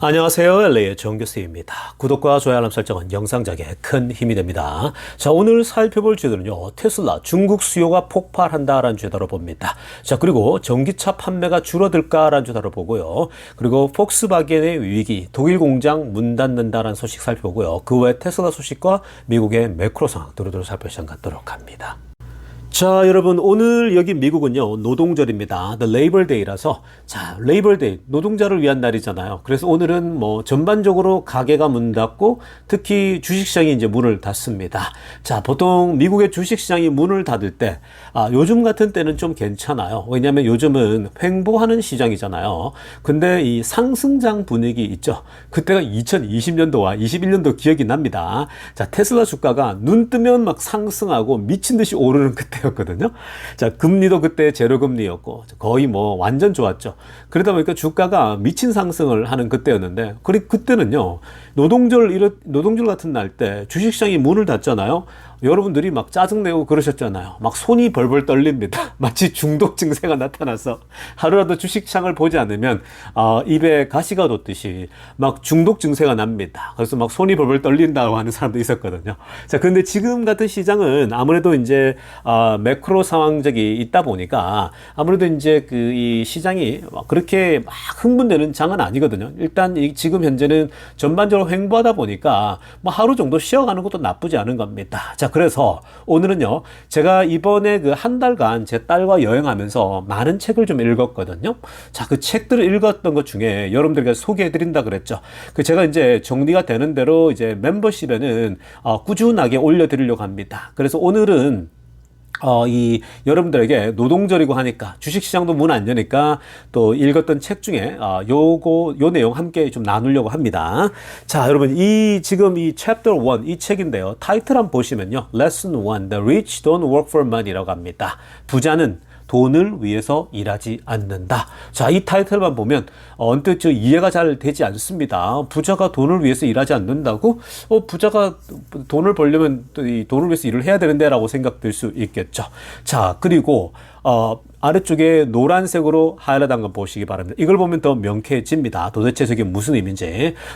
안녕하세요. LA의 정교수입니다. 구독과 좋아요 알람 설정은 영상 제작에 큰 힘이 됩니다. 자, 오늘 살펴볼 주제는요. 테슬라 중국 수요가 폭발한다라는 주제로 봅니다. 자, 그리고 전기차 판매가 줄어들까라는 주제로 보고요. 그리고 폭스바겐의 위기, 독일 공장 문 닫는다라는 소식 살펴보고요. 그 외 테슬라 소식과 미국의 매크로 상황 두루두루 살펴볼 시간 갖도록 합니다. 자, 여러분, 오늘 여기 미국은요, 노동절입니다. The Labor Day라서, 자, Labor Day, 노동자를 위한 날이잖아요. 그래서 오늘은 뭐, 전반적으로 가게가 문 닫고, 특히 주식시장이 이제 문을 닫습니다. 자, 보통 미국의 주식시장이 문을 닫을 때, 요즘 같은 때는 좀 괜찮아요. 왜냐면 요즘은 횡보하는 시장이잖아요. 근데 이 상승장 분위기 있죠. 그때가 2020년도와 21년도 기억이 납니다. 자, 테슬라 주가가 눈 뜨면 막 상승하고 미친 듯이 오르는 그때였거든요. 자, 금리도 그때 제로금리였고 거의 뭐 완전 좋았죠. 그러다 보니까 주가가 미친 상승을 하는 그때였는데, 그때는요, 노동절 같은 날 때 주식시장이 문을 닫잖아요. 여러분들이 막 짜증내고 그러셨잖아요. 막 손이 벌벌 떨립니다. 마치 중독 증세가 나타나서 하루라도 주식시장을 보지 않으면 입에 가시가 돋듯이 막 중독 증세가 납니다. 그래서 막 손이 벌벌 떨린다고 하는 사람도 있었거든요. 자, 근데 지금 같은 시장은 아무래도 이제 매크로 상황적이 있다 보니까 아무래도 이제 이 시장이 그렇게 막 흥분되는 장은 아니거든요. 일단 지금 현재는 전반적으로 횡보하다 보니까 뭐 하루 정도 쉬어가는 것도 나쁘지 않은 겁니다. 자, 그래서 오늘은요, 제가 이번에 그 한 달간 제 딸과 여행하면서 많은 책을 좀 읽었거든요. 자, 그 책들을 읽었던 것 중에 여러분들께 소개해드린다 그랬죠. 제가 이제 정리가 되는 대로 이제 멤버십에는 꾸준하게 올려드리려고 합니다. 그래서 오늘은 여러분들에게 노동절이고 하니까 주식시장도 문 안 여니까 또 읽었던 책 중에 요 내용 함께 좀 나누려고 합니다. 자, 여러분, 지금 이 Chapter 1 이 책인데요. 타이틀 한번 보시면요. Lesson 1 The Rich Don't Work for Money라고 합니다. 부자는 돈을 위해서 일하지 않는다. 자, 이 타이틀만 보면 언뜻 이해가 잘 되지 않습니다. 부자가 돈을 위해서 일하지 않는다고? 부자가 돈을 벌려면 또 이 돈을 위해서 일을 해야 되는데 라고 생각될 수 있겠죠. 자, 그리고 아래쪽에 노란색으로 하이라이트한 거 보시기 바랍니다. 이걸 보면 더 명쾌해집니다. 도대체 저게 무슨 의미인지.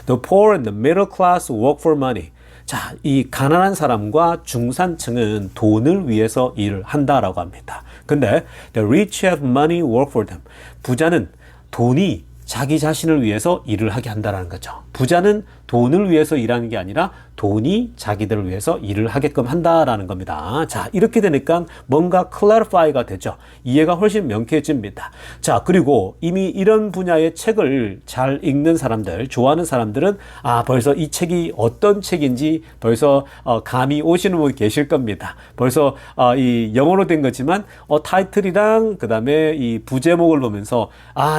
The poor and the middle class work for money. 자, 이 가난한 사람과 중산층은 돈을 위해서 일을 한다라고 합니다. 근데 the rich have money work for them. 부자는 돈이 자기 자신을 위해서 일을 하게 한다는 거죠. 부자는 돈을 위해서 일하는 게 아니라 돈이 자기들을 위해서 일을 하게끔 한다라는 겁니다. 자, 이렇게 되니까 뭔가 clarify가 되죠. 이해가 훨씬 명쾌해집니다. 자, 그리고 이미 이런 분야의 책을 잘 읽는 사람들, 좋아하는 사람들은 벌써 이 책이 어떤 책인지 벌써 감이 오시는 분 계실 겁니다. 벌써 이 영어로 된 거지만 타이틀이랑 그 다음에 이 부제목을 보면서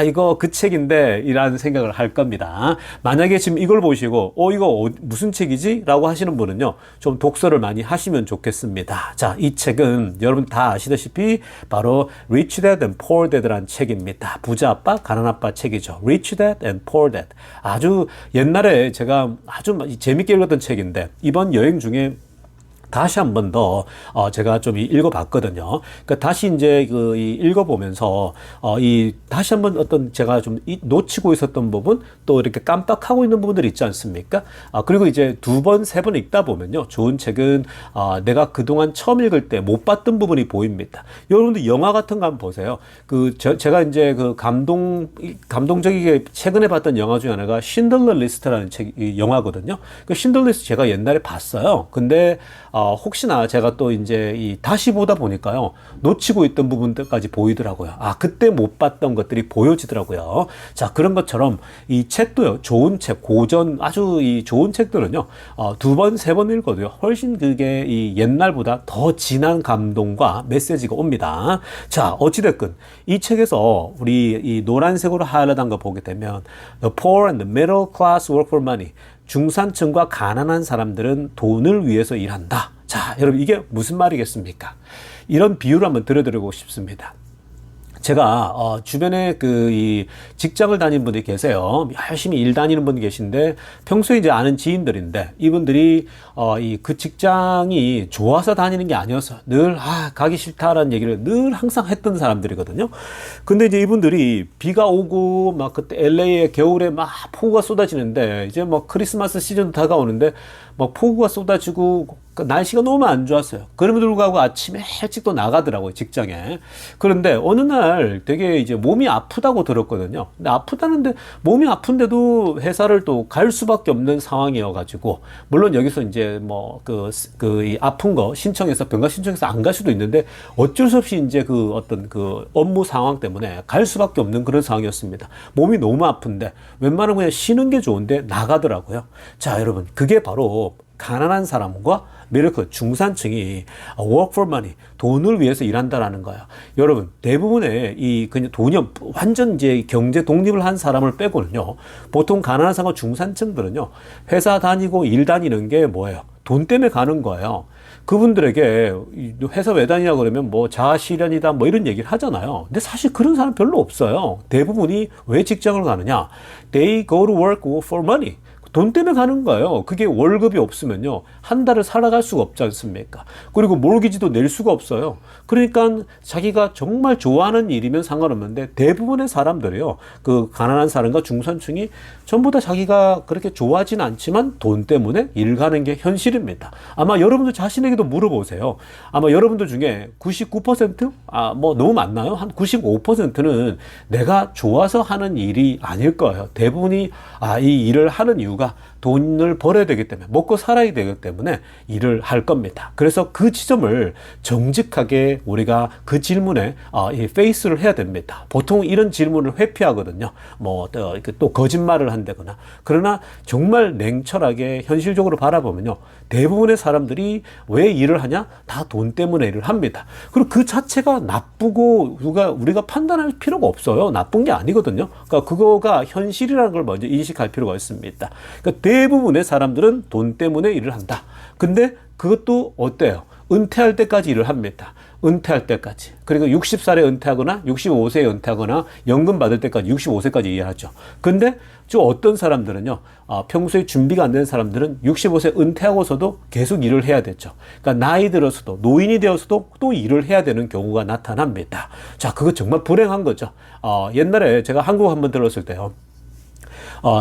이거 그 책인데 이라는 생각을 할 겁니다. 만약에 지금 이걸 보시고 이거 무슨 책이지? 라고 하시는 분은요, 좀 독서를 많이 하시면 좋겠습니다. 자, 이 책은 여러분 다 아시다시피 바로 Rich Dad and Poor Dad라는 책입니다. 부자 아빠, 가난 아빠 책이죠. Rich Dad and Poor Dad. 아주 옛날에 제가 아주 재밌게 읽었던 책인데 이번 여행 중에 다시 한 번 더 제가 좀 읽어봤거든요. 그러니까 다시 이제 읽어보면서 다시 한 번 제가 좀 놓치고 있었던 부분, 또 이렇게 깜빡하고 있는 부분들이 있지 않습니까? 그리고 이제 두 번, 세 번 읽다 보면요, 좋은 책은 내가 그동안 처음 읽을 때 못 봤던 부분이 보입니다. 여러분들 영화 같은 거 한번 보세요. 제가 이제 감동적이게 최근에 봤던 영화 중에 하나가 신들러 리스트라는 영화거든요. 신들러 리스트 제가 옛날에 봤어요. 근데 혹시나 제가 또 이제 다시 보다 보니까요, 놓치고 있던 부분들까지 보이더라고요. 그때 못 봤던 것들이 보여지더라고요. 자, 그런 것처럼 이 책도요, 좋은 책, 아주 좋은 책들은요, 두 번, 세 번 읽어도요, 훨씬 그게 옛날보다 더 진한 감동과 메시지가 옵니다. 자, 어찌됐건 이 책에서 우리 노란색으로 하이라이트한 거 보게 되면 The poor and the middle class work for money. 중산층과 가난한 사람들은 돈을 위해서 일한다. 자, 여러분, 이게 무슨 말이겠습니까? 이런 비유를 한번 들어드리고 싶습니다. 제가 주변에 이 직장을 다니는 분들이 계세요. 열심히 일 다니는 분이 계신데 평소에 이제 아는 지인들인데 이분들이 그 직장이 좋아서 다니는 게 아니어서 늘 가기 싫다라는 얘기를 늘 항상 했던 사람들이거든요. 근데 이제 이분들이 비가 오고 막 그때 LA에 겨울에 막 폭우가 쏟아지는데 이제 뭐 크리스마스 시즌도 다가오는데 막 폭우가 쏟아지고 날씨가 너무 안 좋았어요. 그럼에도 불구하고 아침에 일찍 또 나가더라고요, 직장에. 그런데 어느 날 되게 이제 몸이 아프다고 들었거든요. 근데 아프다는데 몸이 아픈데도 회사를 또 갈 수밖에 없는 상황이어가지고, 물론 여기서 이제 뭐 이 아픈 거 신청해서 병가 신청해서 안 갈 수도 있는데 어쩔 수 없이 이제 어떤 업무 상황 때문에 갈 수밖에 없는 그런 상황이었습니다. 몸이 너무 아픈데 웬만하면 그냥 쉬는 게 좋은데 나가더라고요. 자, 여러분, 그게 바로 가난한 사람과 미러클 중산층이 work for money, 돈을 위해서 일한다라는 거예요. 여러분, 대부분의 그냥 돈이 완전 이제 경제 독립을 한 사람을 빼고는요, 보통 가난한 사람과 중산층들은요, 회사 다니고 일 다니는 게 뭐예요? 돈 때문에 가는 거예요. 그분들에게 회사 왜 다니냐 그러면 뭐 자아실현이다 뭐 이런 얘기를 하잖아요. 근데 사실 그런 사람 별로 없어요. 대부분이 왜 직장을 가느냐? They go to work for money. 돈 때문에 가는 거예요. 그게 월급이 없으면요, 한 달을 살아갈 수가 없지 않습니까? 그리고 몰기지도 낼 수가 없어요. 그러니까 자기가 정말 좋아하는 일이면 상관없는데 대부분의 사람들이요, 가난한 사람과 중산층이 전부 다 자기가 그렇게 좋아하진 않지만 돈 때문에 일 가는 게 현실입니다. 아마 여러분들 자신에게도 물어보세요. 아마 여러분들 중에 99%? 뭐 너무 많나요? 한 95%는 내가 좋아서 하는 일이 아닐 거예요. 대부분이 이 일을 하는 이유가 돈을 벌어야 되기 때문에, 먹고 살아야 되기 때문에 일을 할 겁니다. 그래서 그 지점을 정직하게 우리가 그 질문에 페이스를 해야 됩니다. 보통 이런 질문을 회피하거든요. 뭐 또 거짓말을 한다거나. 그러나 정말 냉철하게 현실적으로 바라보면요, 대부분의 사람들이 왜 일을 하냐? 다 돈 때문에 일을 합니다. 그리고 그 자체가 나쁘고 우리가 판단할 필요가 없어요. 나쁜 게 아니거든요. 그러니까 그거가 현실이라는 걸 먼저 인식할 필요가 있습니다. 그러니까 대부분의 사람들은 돈 때문에 일을 한다. 근데 그것도 어때요? 은퇴할 때까지 일을 합니다. 은퇴할 때까지. 그리고 60살에 은퇴하거나 65세에 은퇴하거나 연금 받을 때까지 65세까지 일하죠. 근데 좀 어떤 사람들은요, 평소에 준비가 안 된 사람들은 65세 은퇴하고서도 계속 일을 해야 되죠. 그러니까 나이 들어서도, 노인이 되어서도 또 일을 해야 되는 경우가 나타납니다. 자, 그거 정말 불행한 거죠. 옛날에 제가 한국 한번 들었을 때요,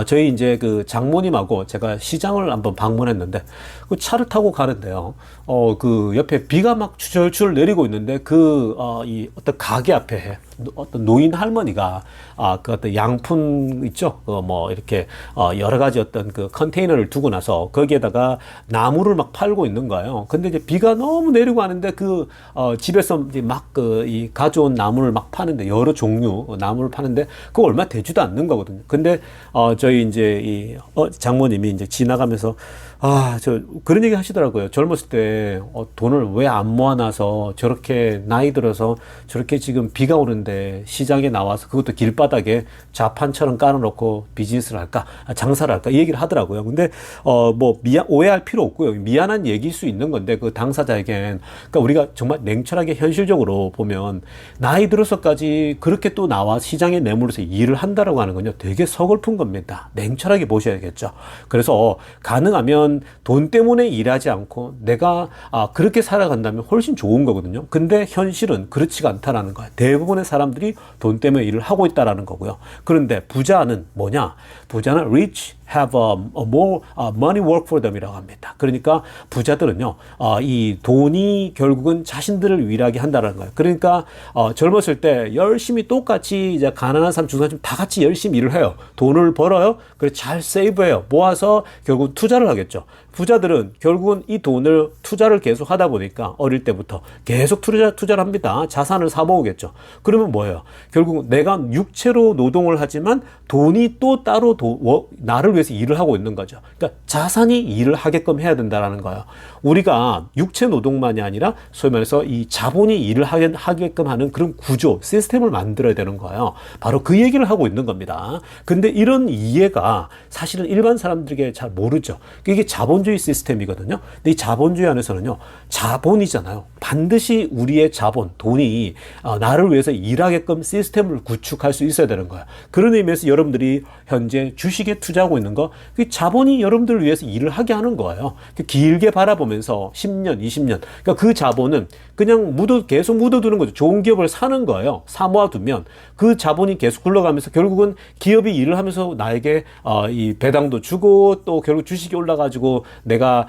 저희 이제 장모님하고 제가 시장을 한번 방문했는데, 그 차를 타고 가는데요, 옆에 비가 막 추절추절 내리고 있는데, 이 어떤 가게 앞에 어떤 노인 할머니가, 그 어떤 양품 있죠? 뭐 이렇게, 여러 가지 어떤 컨테이너를 두고 나서 거기에다가 나무를 막 팔고 있는 거예요. 근데 이제 비가 너무 내리고 하는데 집에서 이제 막 이 가져온 나무를 막 파는데, 여러 종류 나무를 파는데, 그거 얼마 되지도 않는 거거든요. 근데, 저희 이제 장모님이 이제 지나가면서 그런 얘기 하시더라고요. 젊었을 때 돈을 왜 안 모아놔서 저렇게 나이 들어서 저렇게 지금 비가 오는데 시장에 나와서 그것도 길바닥에 자판처럼 깔아놓고 비즈니스를 할까, 장사를 할까, 이 얘기를 하더라고요. 근데 뭐 오해할 필요 없고요. 미안한 얘기일 수 있는 건데 그 당사자에겐, 그러니까 우리가 정말 냉철하게 현실적으로 보면 나이 들어서까지 그렇게 또 나와 시장에 내몰려서 일을 한다라고 하는 건요, 되게 서글픈 겁니다. 냉철하게 보셔야겠죠. 그래서 가능하면 돈 때문에 일하지 않고 내가 그렇게 살아간다면 훨씬 좋은 거거든요. 근데 현실은 그렇지가 않다라는 거예요. 대부분의 사람들이 돈 때문에 일을 하고 있다라는 거고요. 그런데 부자는 뭐냐? 부자는 rich have more money work for them이라고 합니다. 그러니까 부자들은요, 이 돈이 결국은 자신들을 위하게 한다는 거예요. 그러니까 젊었을 때 열심히 똑같이 이제 가난한 사람, 중산층 다 같이 열심히 일을 해요. 돈을 벌어요. 그래서 잘 세이브해요. 모아서 결국 투자를 하겠죠. 부자들은 결국은 이 돈을 투자를 계속 하다 보니까 어릴 때부터 계속 투자를 합니다. 자산을 사 모으겠죠. 그러면 뭐예요? 결국 내가 육체로 노동을 하지만 돈이 또 따로 나를 위해서 일을 하고 있는 거죠. 그러니까 자산이 일을 하게끔 해야 된다라는 거예요. 우리가 육체 노동만이 아니라 소위 말해서 이 자본이 일을 하게끔 하는 그런 구조, 시스템을 만들어야 되는 거예요. 바로 그 얘기를 하고 있는 겁니다. 근데 이런 이해가 사실은 일반 사람들에게 잘 모르죠. 이게 자본주의 시스템이거든요. 근데 이 자본주의 안에서는요, 자본이잖아요. 반드시 우리의 자본, 돈이 나를 위해서 일하게끔 시스템을 구축할 수 있어야 되는 거야. 그런 의미에서 여러분들이 현재 주식에 투자하고 있는 거, 그 자본이 여러분들을 위해서 일을 하게 하는 거예요. 길게 바라보면서 10년, 20년. 그러니까 그 자본은 그냥 계속 묻어두는 거죠. 좋은 기업을 사는 거예요. 사모아두면 그 자본이 계속 굴러가면서 결국은 기업이 일을 하면서 나에게 이 배당도 주고 또 결국 주식이 올라가지고 내가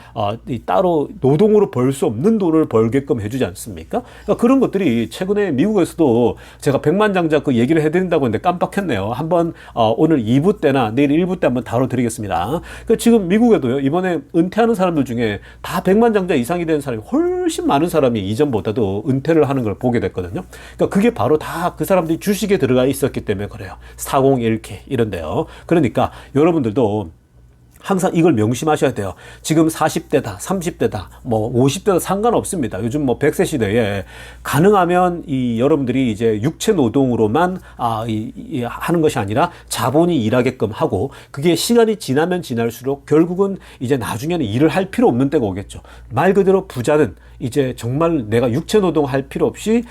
따로 노동으로 벌 수 없는 돈을 벌게끔 해주지 않습니까? 그러니까 그런 것들이 최근에 미국에서도 제가 백만장자 그 얘기를 해드린다고 했는데 깜빡했네요. 한번 오늘 2부 때나 내일 1부 때 한번 다뤄드리겠습니다. 그러니까 지금 미국에도요, 이번에 은퇴하는 사람들 중에 다 백만장자 이상이 된 사람이 훨씬 많은 사람이 이전보다도 은퇴를 하는 걸 보게 됐거든요. 그러니까 그게 바로 다 그 사람들이 주식에 들어가 있었기 때문에 그래요. 401k 이런데요. 그러니까 여러분들도 항상 이걸 명심하셔야 돼요. 지금 40대다, 30대다, 뭐 50대다 상관없습니다. 요즘 뭐 100세 시대에 가능하면 여러분들이 이제 육체 노동으로만 하는 것이 아니라 자본이 일하게끔 하고, 그게 시간이 지나면 지날수록 결국은 이제 나중에는 일을 할 필요 없는 때가 오겠죠. 말 그대로 부자는 이제 정말 내가 육체 노동 할 필요 없이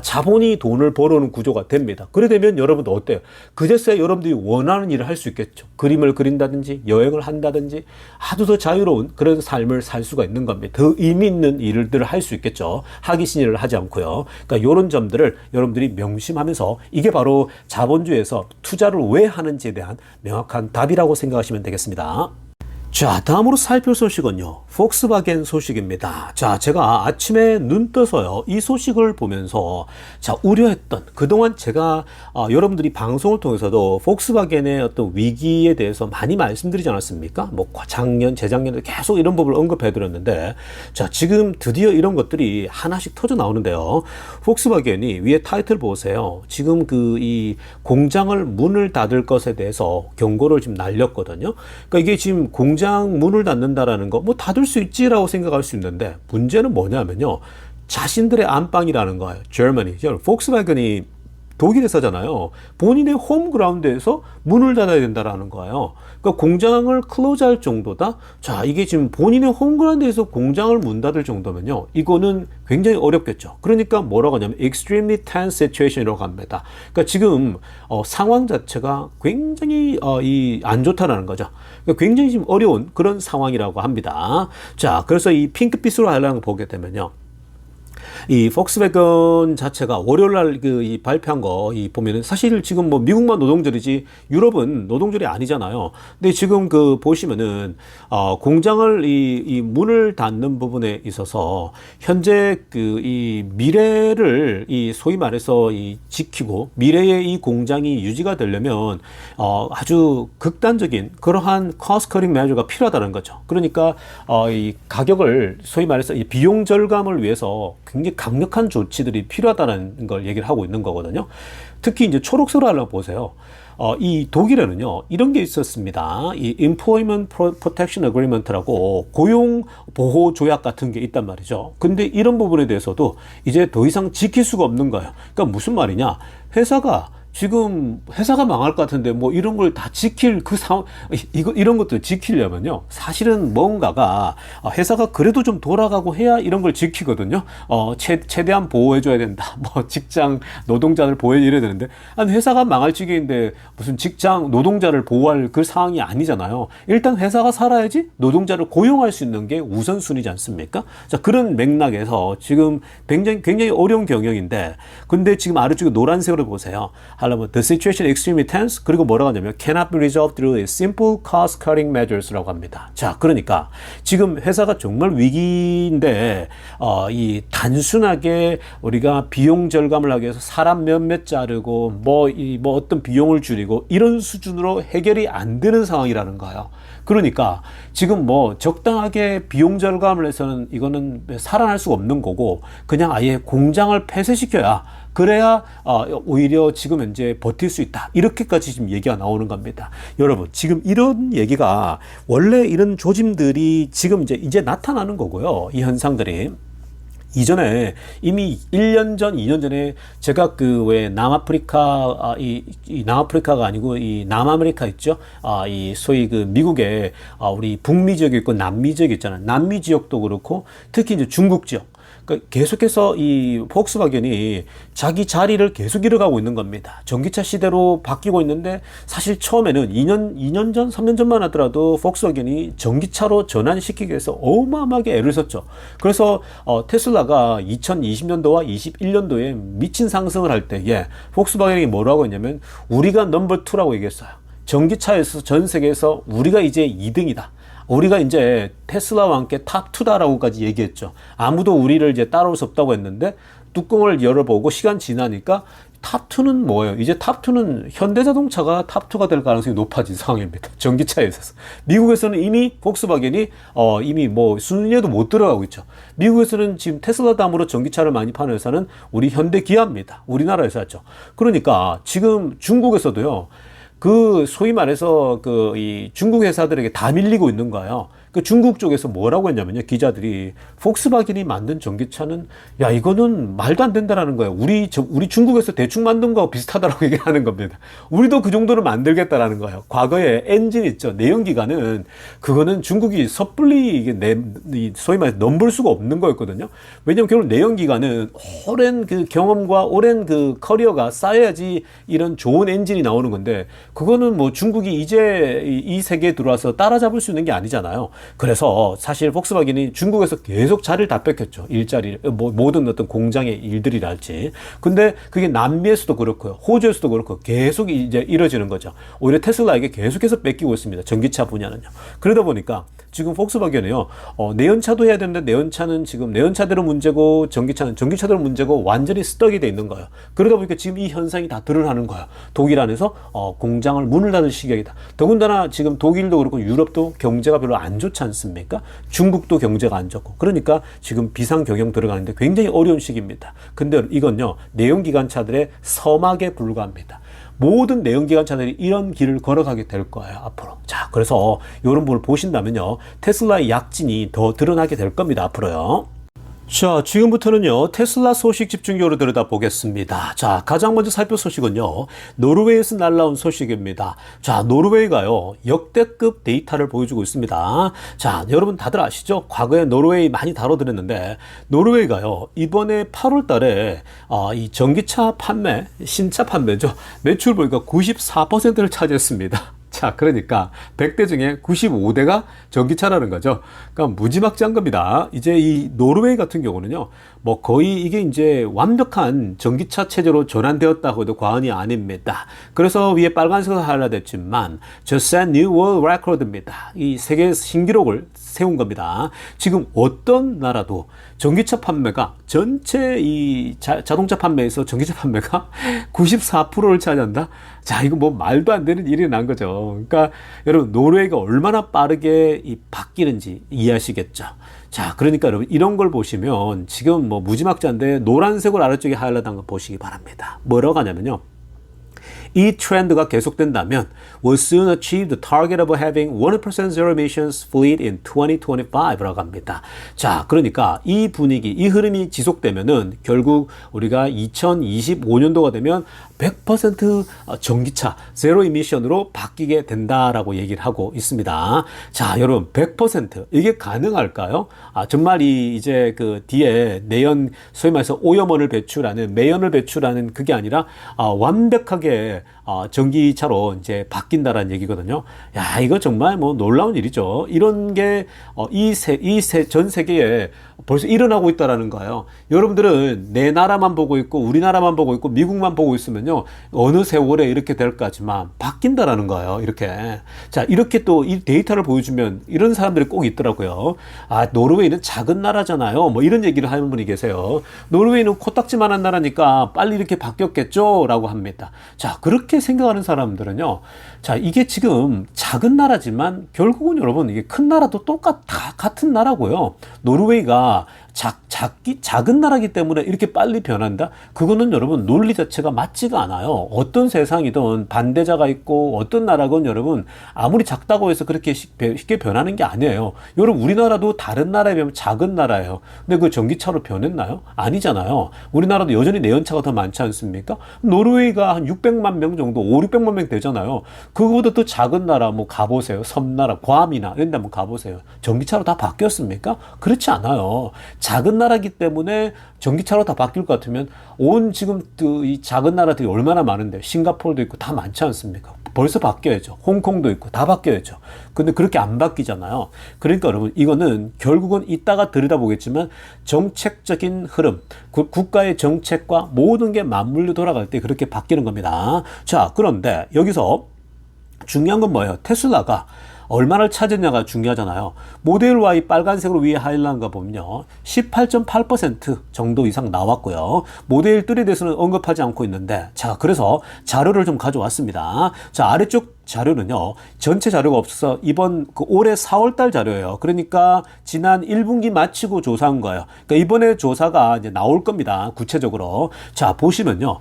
자본이 돈을 벌어오는 구조가 됩니다. 그래 되면 여러분도 어때요? 그제서야 여러분들이 원하는 일을 할 수 있겠죠. 그림을 그린다든지 여행을 한다든지 아주 더 자유로운 그런 삶을 살 수가 있는 겁니다. 더 의미 있는 일들을 할 수 있겠죠. 하기신 일을 하지 않고요. 그러니까 이런 점들을 여러분들이 명심하면서 이게 바로 자본주의에서 투자를 왜 하는지에 대한 명확한 답이라고 생각하시면 되겠습니다. 자, 다음으로 살필 소식은요, 폭스바겐 소식입니다. 자, 제가 아침에 눈 떠서요, 이 소식을 보면서 우려했던, 그동안 제가 여러분들이 방송을 통해서도 폭스바겐의 어떤 위기에 대해서 많이 말씀드리지 않았습니까? 뭐 작년, 재작년에 계속 이런 부분을 언급해 드렸는데, 자, 지금 드디어 이런 것들이 하나씩 터져 나오는데요. 폭스바겐이 위에 타이틀 보세요. 지금 이 공장을 문을 닫을 것에 대해서 경고를 지금 날렸거든요. 그러니까 이게 지금 공장 문을 닫는다라는 거, 뭐 닫을 수 있지라고 생각할 수 있는데, 문제는 뭐냐면요, 자신들의 안방이라는 거예요. Germany. 폭스바겐이 독일 회사잖아요. 본인의 홈그라운드에서 문을 닫아야 된다라는 거예요. 그러니까 공장을 클로즈할 정도다. 자, 이게 지금 본인의 홈그라운드에서 공장을 문 닫을 정도면요, 이거는 굉장히 어렵겠죠. 그러니까 뭐라고 하냐면 extremely tense situation이라고 합니다. 그러니까 지금 상황 자체가 굉장히 안 좋다라는 거죠. 그러니까 굉장히 지금 어려운 그런 상황이라고 합니다. 자, 그래서 이 핑크빛으로 하려는 거 보게 되면요, 이 폭스바겐 자체가 월요일날 이 발표한 거 보면은 사실 지금 뭐 미국만 노동절이지 유럽은 노동절이 아니잖아요. 근데 지금 보시면은 공장을 이 문을 닫는 부분에 있어서 현재 이 미래를 소위 말해서 지키고 미래의 이 공장이 유지가 되려면 아주 극단적인 그러한 cost cutting measure가 필요하다는 거죠. 그러니까 이 가격을 소위 말해서 이 비용 절감을 위해서 굉장히 강력한 조치들이 필요하다는 걸 얘기를 하고 있는 거거든요. 특히 이제 초록색으로 하려고 보세요. 이 독일에는요, 이런 게 있었습니다. 이 Employment Protection Agreement라고 고용 보호 조약 같은 게 있단 말이죠. 근데 이런 부분에 대해서도 이제 더 이상 지킬 수가 없는 거예요. 그러니까 무슨 말이냐? 지금 회사가 망할 것 같은데 뭐 이런 걸 다 지킬 그 상황, 이런 것들 지키려면요, 사실은 뭔가가 회사가 그래도 좀 돌아가고 해야 이런 걸 지키거든요. 최대한 보호해줘야 된다. 뭐 직장 노동자를 보호해 이래야 되는데, 아니 회사가 망할 지경인데 무슨 직장 노동자를 보호할 그 상황이 아니잖아요. 일단 회사가 살아야지 노동자를 고용할 수 있는 게 우선순위지 않습니까? 자, 그런 맥락에서 지금 굉장히 어려운 경영인데, 근데 지금 아래쪽에 노란색으로 보세요. 하려면 the situation extremely tense, 그리고 뭐라고 하냐면 cannot be resolved through simple cost cutting measures라고 합니다. 자, 그러니까 지금 회사가 정말 위기인데 이 단순하게 우리가 비용 절감을 하기 위해서 사람 몇몇 자르고 뭐 어떤 비용을 줄이고 이런 수준으로 해결이 안 되는 상황이라는 거예요. 그러니까 지금 뭐 적당하게 비용 절감을 해서는 이거는 살아날 수가 없는 거고, 그냥 아예 공장을 폐쇄시켜야 그래야 오히려 지금 현재 버틸 수 있다. 이렇게까지 지금 얘기가 나오는 겁니다. 여러분, 지금 이런 얘기가 원래 이런 조짐들이 지금 이제 나타나는 거고요. 이 현상들이. 이전에 이미 1년 전, 2년 전에 제가 그 왜 남아프리카, 이 남아프리카가 아니고 이 남아메리카 있죠? 이 소위 그 미국의 우리 북미 지역이 있고 남미 지역이 있잖아요. 남미 지역도 그렇고 특히 이제 중국 지역. 그러니까 계속해서 이 폭스바겐이 자기 자리를 계속 잃어가고 있는 겁니다. 전기차 시대로 바뀌고 있는데 사실 처음에는 2년 전, 3년 전만 하더라도 폭스바겐이 전기차로 전환시키기 위해서 어마어마하게 애를 썼죠. 그래서 테슬라가 2020년도와 21년도에 미친 상승을 할 때에 폭스바겐이 뭐라고 했냐면 우리가 넘버 2라고 얘기했어요. 전기차에서 전 세계에서 우리가 이제 2등이다. 우리가 이제 테슬라와 함께 탑2다라고까지 얘기했죠. 아무도 우리를 이제 따라올 수 없다고 했는데 뚜껑을 열어보고 시간 지나니까 탑2는 뭐예요? 이제 탑2는 현대자동차가 탑2가 될 가능성이 높아진 상황입니다. 전기차에 있어서. 미국에서는 이미 폭스바겐이 이미 뭐 순위에도 못 들어가고 있죠. 미국에서는 지금 테슬라 다음으로 전기차를 많이 파는 회사는 우리 현대기아입니다. 우리나라 회사죠. 그러니까 지금 중국에서도요. 그 소위 말해서 그 이 중국 회사들에게 다 밀리고 있는 거예요. 그 중국 쪽에서 뭐라고 했냐면요. 기자들이 폭스바겐이 만든 전기차는 야 이거는 말도 안 된다라는 거예요. 우리 중국에서 대충 만든 거하고 비슷하다라고 얘기하는 겁니다. 우리도 그 정도로 만들겠다라는 거예요. 과거에 엔진 있죠. 내연기관은 그거는 중국이 섣불리 이게 소위 말해서 넘볼 수가 없는 거였거든요. 왜냐하면 결국 내연기관은 오랜 그 경험과 오랜 그 커리어가 쌓여야지 이런 좋은 엔진이 나오는 건데 그거는 뭐 중국이 이제 이 세계에 들어와서 따라잡을 수 있는 게 아니잖아요. 그래서 사실 폭스바겐이 중국에서 계속 자리를 다 뺏겼죠. 일자리, 모든 어떤 공장의 일들이랄지. 근데 그게 남미에서도 그렇고요. 호주에서도 그렇고 계속 이제 이뤄지는 거죠. 오히려 테슬라에게 계속해서 뺏기고 있습니다. 전기차 분야는요. 그러다 보니까 지금 폭스바겐이요. 내연차도 해야 되는데 내연차는 지금 내연차대로 문제고 전기차는 전기차대로 문제고 완전히 스떡이 돼 있는 거예요. 그러다 보니까 지금 이 현상이 다 드러나는 거예요. 독일 안에서 공장을 문을 닫을 시기이다. 더군다나 지금 독일도 그렇고 유럽도 경제가 별로 안 좋지 않습니까? 중국도 경제가 안 좋고. 그러니까 지금 비상경영 들어가는데 굉장히 어려운 시기입니다. 근데 이건요. 내연기관차들의 서막에 불과합니다. 모든 내연기관차들이 이런 길을 걸어가게 될 거예요, 앞으로. 자, 그래서 이런 부분을 보신다면요. 테슬라의 약진이 더 드러나게 될 겁니다, 앞으로요. 자, 지금부터는요, 테슬라 소식 집중적으로 들여다보겠습니다. 자, 가장 먼저 살펴볼 소식은요, 노르웨이에서 날라온 소식입니다. 자, 노르웨이가요, 역대급 데이터를 보여주고 있습니다. 자, 여러분 다들 아시죠? 과거에 노르웨이 많이 다뤄드렸는데, 노르웨이가요, 이번에 8월 달에, 이 전기차 판매, 신차 판매죠. 매출 보니까 94%를 차지했습니다. 자, 그러니까 100대 중에 95대가 전기차라는 거죠. 그러니까 무지막지한 겁니다. 이제 이 노르웨이 같은 경우는요, 뭐 거의 이게 이제 완벽한 전기차 체제로 전환되었다고 해도 과언이 아닙니다. 그래서 위에 빨간색으로 하이라이트됐지만 Just set new world record입니다. 이 세계 신기록을 세운 겁니다. 지금 어떤 나라도 전기차 판매가 전체 이 자동차 판매에서 전기차 판매가 94%를 차지한다? 자, 이거 뭐 말도 안 되는 일이 난 거죠. 그러니까 여러분 노르웨이가 얼마나 빠르게 바뀌는지 이해하시겠죠. 자, 그러니까 여러분 이런 걸 보시면 지금 뭐 무지막지한데 노란색으로 아래쪽에 하이라이트한 거 보시기 바랍니다. 뭐라고 하냐면요. 이 트렌드가 계속된다면 will soon achieve the target of having 100% zero emissions fleet in 2025라고 합니다. 자, 그러니까 이 분위기, 이 흐름이 지속되면은 결국 우리가 2025년도가 되면 100% 전기차 제로 이미션으로 바뀌게 된다라고 얘기를 하고 있습니다. 자, 여러분 100% 이게 가능할까요? 정말 이제 그 뒤에 내연 소위 말해서 오염원을 배출하는 매연을 배출하는 그게 아니라 완벽하게 전기차로 이제 바뀐다라는 얘기거든요. 야, 이거 정말 뭐 놀라운 일이죠. 이런 게 전 세계에 벌써 일어나고 있다라는 거예요. 여러분들은 내 나라만 보고 있고 우리나라만 보고 있고 미국만 보고 있으면요. 어느 세월에 이렇게 될까지만 바뀐다라는 거예요. 이렇게. 자, 이렇게 또 이 데이터를 보여주면 이런 사람들이 꼭 있더라고요. 노르웨이는 작은 나라잖아요. 뭐 이런 얘기를 하는 분이 계세요. 노르웨이는 코딱지만한 나라니까 빨리 이렇게 바뀌었겠죠? 라고 합니다. 자, 그렇게 생각하는 사람들은요. 자, 이게 지금 작은 나라지만 결국은 여러분 이게 큰 나라도 다 같은 나라고요. 노르웨이가 작은 나라기 때문에 이렇게 빨리 변한다? 그거는 여러분 논리 자체가 맞지가 않아요. 어떤 세상이든 반대자가 있고 어떤 나라건 여러분 아무리 작다고 해서 그렇게 쉽게 변하는 게 아니에요. 여러분 우리나라도 다른 나라에 비하면 작은 나라예요. 근데 그 전기차로 변했나요? 아니잖아요. 우리나라도 여전히 내연차가 더 많지 않습니까? 노르웨이가 한 600만 명 정도, 600만 명 되잖아요. 그거보다 더 작은 나라 뭐 가보세요. 섬나라, 괌이나 이런 데 한번 가보세요. 전기차로 다 바뀌었습니까? 그렇지 않아요. 작은 나라기 때문에 전기차로 다 바뀔 것 같으면 온 지금 이 작은 나라들이 얼마나 많은데 싱가포르도 있고 다 많지 않습니까? 벌써 바뀌어야죠. 홍콩도 있고 다 바뀌어야죠. 근데 그렇게 안 바뀌잖아요. 그러니까 여러분 이거는 결국은 이따가 들여다보겠지만 정책적인 흐름, 국가의 정책과 모든 게 맞물려 돌아갈 때 그렇게 바뀌는 겁니다. 자, 그런데 여기서 중요한 건 뭐예요? 테슬라가 얼마를 찾았냐가 중요하잖아요. 모델 Y 빨간색으로 위에 하이라이트한 거 보면요. 18.8% 정도 이상 나왔고요. 모델 3에 대해서는 언급하지 않고 있는데, 자, 그래서 자료를 좀 가져왔습니다. 자, 아래쪽 자료는요, 전체 자료가 없어서 이번 올해 4월달 자료예요. 그러니까 지난 1분기 마치고 조사한 거예요. 그러니까 이번에 조사가 이제 나올 겁니다. 구체적으로. 자, 보시면요,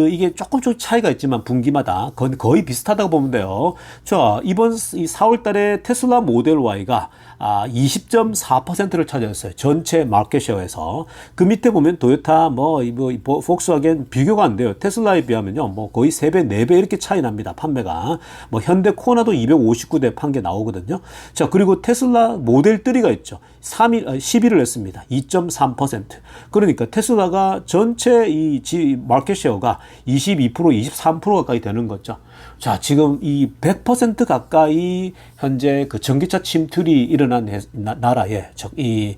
이게 조금 차이가 있지만 분기마다 거의 비슷하다고 보면 돼요. 자, 이번 이 4월달에 테슬라 모델 Y가 20.4%를 차지했어요. 전체 마켓쉐어에서. 그 밑에 보면 도요타, 폭스와겐 비교가 안 돼요. 테슬라에 비하면요, 거의 3배, 4배 이렇게 차이 납니다. 판매가. 현대 코나도 259대 판 게 나오거든요. 자, 그리고 테슬라 모델 3가 있죠. 10위를 했습니다. 2.3%. 그러니까 테슬라가 전체 이 마켓쉐어가 22%, 23% 가까이 되는 거죠. 자, 지금 이 100% 가까이 현재 그 전기차 침투율이 일어난 나라에, 이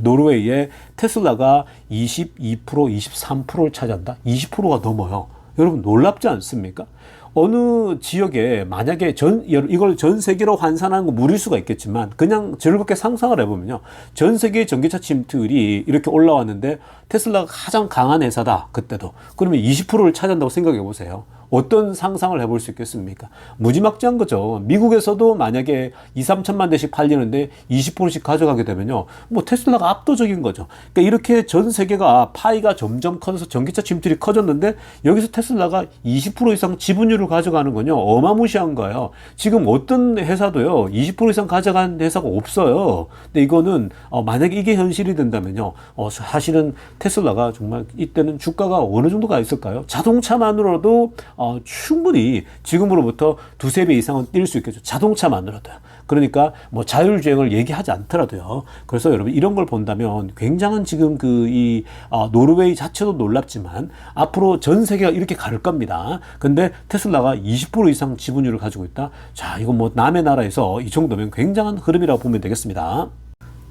노르웨이에 테슬라가 22%, 23%를 차지한다? 20%가 넘어요. 여러분 놀랍지 않습니까? 어느 지역에 만약에 이걸 전 세계로 환산하는 거 무리일 수가 있겠지만 그냥 즐겁게 상상을 해보면요. 전 세계의 전기차 침투율이 이렇게 올라왔는데 테슬라가 가장 강한 회사다. 그때도. 그러면 20%를 차지한다고 생각해 보세요. 어떤 상상을 해볼 수 있겠습니까? 무지막지한 거죠. 미국에서도 만약에 2, 3천만 대씩 팔리는데 20%씩 가져가게 되면요. 테슬라가 압도적인 거죠. 그러니까 이렇게 전 세계가 파이가 점점 커져서 전기차 침투율이 커졌는데 여기서 테슬라가 20% 이상 지분율을 가져가는 건요. 어마무시한 거예요. 지금 어떤 회사도요. 20% 이상 가져간 회사가 없어요. 근데 이거는 만약에 이게 현실이 된다면요. 사실은 테슬라가 정말 이때는 주가가 어느 정도가 있을까요? 자동차만으로도 충분히 지금으로부터 두세 배 이상은 뛸 수 있겠죠. 자동차만으로도요. 그러니까 자율주행을 얘기하지 않더라도요. 그래서 여러분 이런 걸 본다면 굉장한 지금 노르웨이 자체도 놀랍지만 앞으로 전 세계가 이렇게 갈 겁니다. 근데 테슬라가 20% 이상 지분율을 가지고 있다. 자, 이건 남의 나라에서 이 정도면 굉장한 흐름이라고 보면 되겠습니다.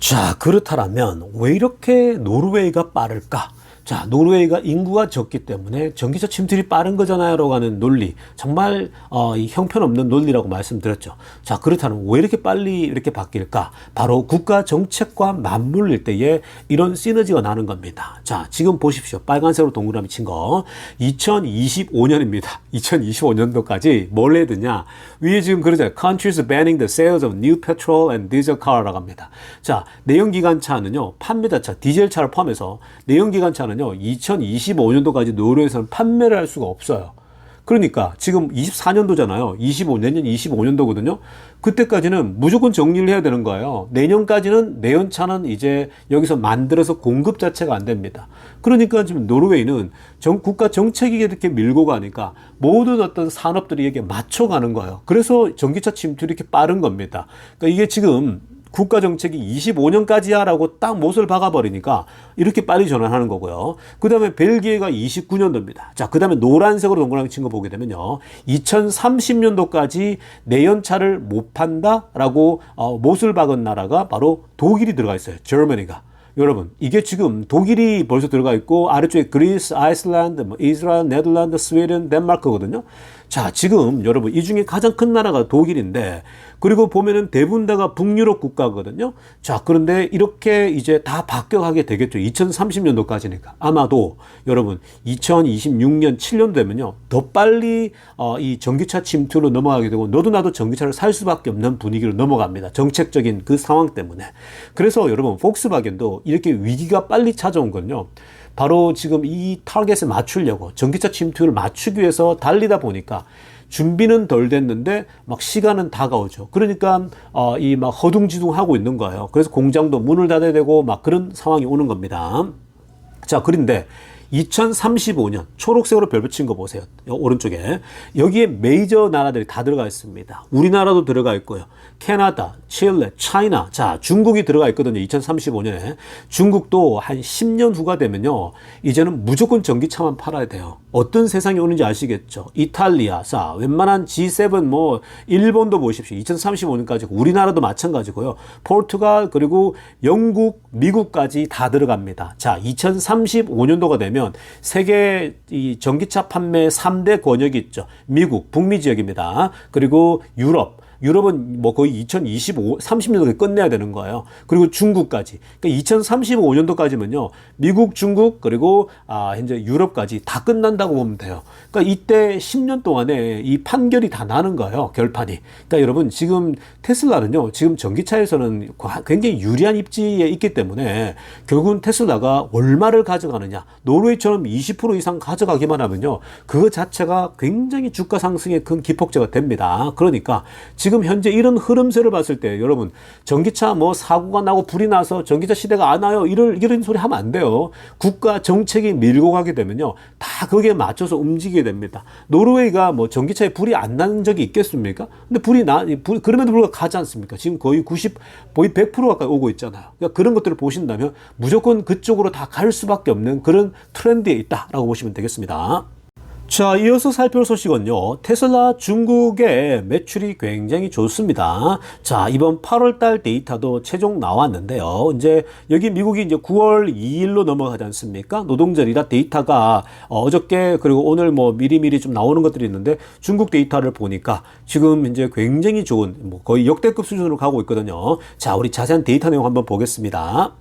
자, 그렇다면 왜 이렇게 노르웨이가 빠를까? 자, 노르웨이가 인구가 적기 때문에 전기차 침투율이 빠른 거잖아요 라고 하는 논리, 정말 이 형편없는 논리라고 말씀드렸죠. 자, 그렇다면 왜 이렇게 빨리 이렇게 바뀔까? 바로 국가 정책과 맞물릴 때에 이런 시너지가 나는 겁니다. 자, 지금 보십시오. 빨간색으로 동그라미 친 거 2025년입니다. 2025년도까지 뭘 해야 되냐? 위에 지금 그러잖아요. Countries banning the sales of new petrol and diesel car라고 합니다. 자, 내연기관차는요, 판매자차, 디젤차를 포함해서 내연기관차는 2025년도까지 노르웨이에서는 판매를 할 수가 없어요. 그러니까 지금 24년도잖아요. 내년 25년도거든요. 그때까지는 무조건 정리를 해야 되는 거예요. 내년까지는 내연차는 이제 여기서 만들어서 공급 자체가 안 됩니다. 그러니까 지금 노르웨이는 국가 정책이 이렇게 밀고 가니까 모든 어떤 산업들이 이게 맞춰가는 거예요. 그래서 전기차 침투율이 이렇게 빠른 겁니다. 그러니까 이게 지금 국가 정책이 25년까지야 라고 딱 못을 박아버리니까 이렇게 빨리 전환하는 거고요. 그 다음에 벨기에가 29년도입니다. 자, 그 다음에 노란색으로 동그라미 친 거 보게 되면요. 2030년도까지 내연차를 못 판다라고 못을 박은 나라가 바로 독일이 들어가 있어요. Germany가. 여러분, 이게 지금 독일이 벌써 들어가 있고 아래쪽에 그리스, 아이슬란드, 이스라엘, 네덜란드, 스웨덴, 덴마크거든요. 자, 지금 여러분 이 중에 가장 큰 나라가 독일인데 그리고 보면은 대부분 다가 북유럽 국가거든요. 자, 그런데 이렇게 이제 다 바뀌어가게 되겠죠. 2030년도까지니까. 아마도 여러분 2026년, 7년 되면요. 더 빨리 이 전기차 침투로 넘어가게 되고 너도 나도 전기차를 살 수밖에 없는 분위기로 넘어갑니다. 정책적인 그 상황 때문에. 그래서 여러분 폭스바겐도 이렇게 위기가 빨리 찾아온 건요. 바로 지금 이 타겟에 맞추려고 전기차 침투를 맞추기 위해서 달리다 보니까 준비는 덜 됐는데 막 시간은 다가오죠. 그러니까 이 막 허둥지둥하고 있는 거예요. 그래서 공장도 문을 닫아야 되고 막 그런 상황이 오는 겁니다. 자, 그런데 2035년 초록색으로 별 붙인 거 보세요. 오른쪽에. 여기에 메이저 나라들이 다 들어가 있습니다. 우리나라도 들어가 있고요. 캐나다, 칠레, 차이나. 자, 중국이 들어가 있거든요. 2035년에. 중국도 한 10년 후가 되면요. 이제는 무조건 전기차만 팔아야 돼요. 어떤 세상이 오는지 아시겠죠? 이탈리아, 자, 웬만한 G7 뭐 일본도 보십시오. 2035년까지 우리나라도 마찬가지고요. 포르투갈 그리고 영국, 미국까지 다 들어갑니다. 자, 2035년도가 되면 세계 이 전기차 판매 3대 권역이 있죠. 미국, 북미 지역입니다. 그리고 유럽은 뭐 거의 30년도에 끝내야 되는 거예요. 그리고 중국까지. 그러니까 2035년도까지면요. 미국, 중국, 그리고 현재 유럽까지 다 끝난다고 보면 돼요. 그러니까 이때 10년 동안에 이 판결이 다 나는 거예요. 결판이. 그러니까 여러분 지금 테슬라는요. 지금 전기차에서는 굉장히 유리한 입지에 있기 때문에 결국은 테슬라가 얼마를 가져가느냐. 노르웨이처럼 20% 이상 가져가기만 하면요. 그거 자체가 굉장히 주가 상승에 큰 기폭제가 됩니다. 그러니까 지금 현재 이런 흐름세를 봤을 때 여러분 전기차 뭐 사고가 나고 불이 나서 전기차 시대가 안 와요 이런 소리 하면 안 돼요. 국가 정책이 밀고 가게 되면요 다 거기에 맞춰서 움직이게 됩니다. 노르웨이가 뭐 전기차에 불이 안 나는 적이 있겠습니까? 근데 그럼에도 불구하고 가지 않습니까? 지금 거의 100% 가까이 오고 있잖아요. 그러니까 그런 것들을 보신다면 무조건 그쪽으로 다 갈 수밖에 없는 그런 트렌드에 있다라고 보시면 되겠습니다. 자, 이어서 살펴볼 소식은요. 테슬라 중국의 매출이 굉장히 좋습니다. 자, 이번 8월달 데이터도 최종 나왔는데요. 이제 여기 미국이 이제 9월 2일로 넘어가지 않습니까? 노동절이라 데이터가 어저께 그리고 오늘 뭐 미리미리 좀 나오는 것들이 있는데 중국 데이터를 보니까 지금 이제 굉장히 좋은 뭐 거의 역대급 수준으로 가고 있거든요. 자, 우리 자세한 데이터 내용 한번 보겠습니다.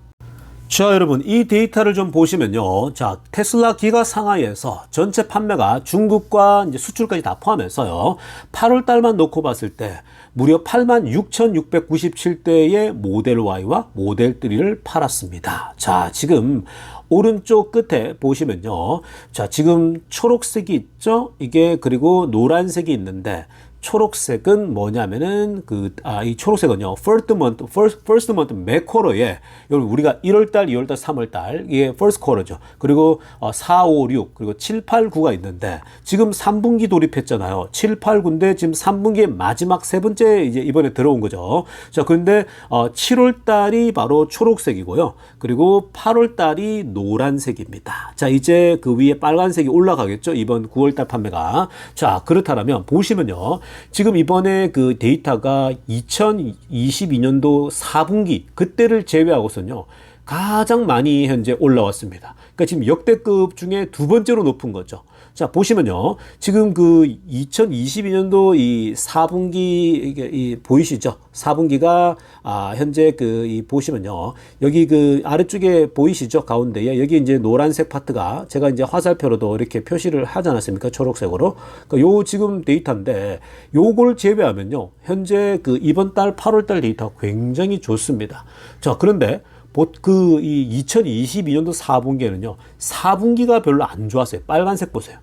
자, 여러분 이 데이터를 좀 보시면요. 자, 테슬라 기가 상하이에서 전체 판매가 중국과 이제 수출까지 다 포함해서요. 8월 달만 놓고 봤을 때 무려 86,697대의 모델 Y와 모델 3를 팔았습니다. 자, 지금 오른쪽 끝에 보시면요. 자, 지금 초록색이 있죠? 이게 그리고 노란색이 있는데 초록색은 뭐냐면은 이 초록색은요. first month 매 쿼터에 여러분 우리가 1월달, 2월달, 3월달 이게 first quarter죠. 그리고 4, 5, 6 그리고 7, 8, 9가 있는데 지금 3분기 돌입했잖아요. 7, 8, 9인데 지금 3분기의 마지막 세 번째 이제 이번에 들어온 거죠. 자, 그런데 7월달이 바로 초록색이고요. 그리고 8월달이 노란색입니다. 자, 이제 그 위에 빨간색이 올라가겠죠. 이번 9월달 판매가. 자, 그렇다면 보시면요. 지금 이번에 그 데이터가 2022년도 4분기 그때를 제외하고서는요. 가장 많이 현재 올라왔습니다. 그러니까 지금 역대급 중에 두 번째로 높은 거죠. 자, 보시면요. 지금 그 2022년도 이 4분기 이 보이시죠? 4분기가 현재 이 보시면요. 여기 그 아래쪽에 보이시죠? 가운데에 여기 이제 노란색 파트가 제가 이제 화살표로도 이렇게 표시를 하지 않았습니까? 초록색으로. 그러니까 요 지금 데이터인데 요걸 제외하면요. 현재 그 이번 달 8월 달 데이터 굉장히 좋습니다. 자, 그런데 이 2022년도 4분기에는요, 4분기가 별로 안 좋았어요. 빨간색 보세요.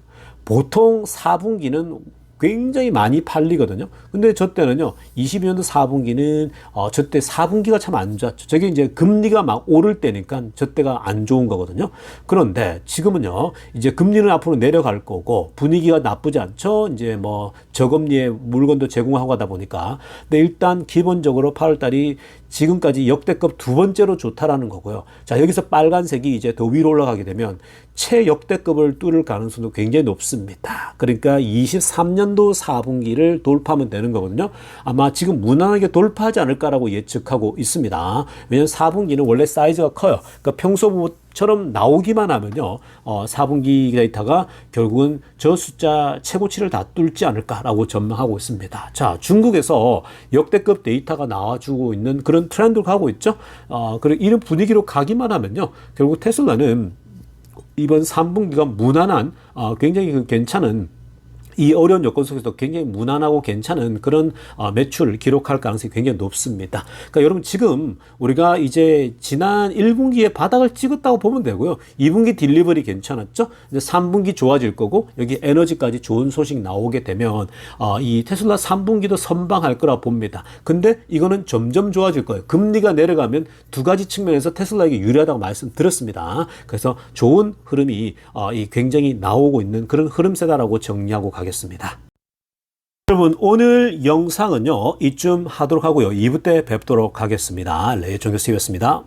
보통 4분기는 굉장히 많이 팔리거든요. 근데 저 때는요, 22년도 4분기는, 저 때 4분기가 참 안 좋았죠. 저게 이제 금리가 막 오를 때니까 저 때가 안 좋은 거거든요. 그런데 지금은요, 이제 금리는 앞으로 내려갈 거고, 분위기가 나쁘지 않죠. 이제 뭐, 저금리에 물건도 제공하고 하다 보니까. 근데 일단 기본적으로 8월 달이 지금까지 역대급 두 번째로 좋다라는 거고요. 자, 여기서 빨간색이 이제 더 위로 올라가게 되면 최역대급을 뚫을 가능성도 굉장히 높습니다. 그러니까 23년도 4분기를 돌파하면 되는 거거든요. 아마 지금 무난하게 돌파하지 않을까라고 예측하고 있습니다. 왜냐하면 4분기는 원래 사이즈가 커요. 그러니까 평소 처럼 나오기만 하면요, 4분기 데이터가 결국은 저 숫자 최고치를 다 뚫지 않을까라고 전망하고 있습니다. 자, 중국에서 역대급 데이터가 나와주고 있는 그런 트렌드로 가고 있죠. 그리고 이런 분위기로 가기만 하면요, 결국 테슬라는 이번 3분기가 무난한, 굉장히 괜찮은, 이 어려운 여건 속에서 굉장히 무난하고 괜찮은 그런 매출을 기록할 가능성이 굉장히 높습니다. 그러니까 여러분 지금 우리가 이제 지난 1분기에 바닥을 찍었다고 보면 되고요. 2분기 딜리버리 괜찮았죠? 이제 3분기 좋아질 거고 여기 에너지까지 좋은 소식 나오게 되면 이 테슬라 3분기도 선방할 거라 봅니다. 근데 이거는 점점 좋아질 거예요. 금리가 내려가면 두 가지 측면에서 테슬라에게 유리하다고 말씀드렸습니다. 그래서 좋은 흐름이 이 굉장히 나오고 있는 그런 흐름세다라고 정리하고 가겠습니다. 여러분 오늘 영상은요 이쯤 하도록 하고요. 2부 때 뵙도록 하겠습니다. 레이종 교수였습니다.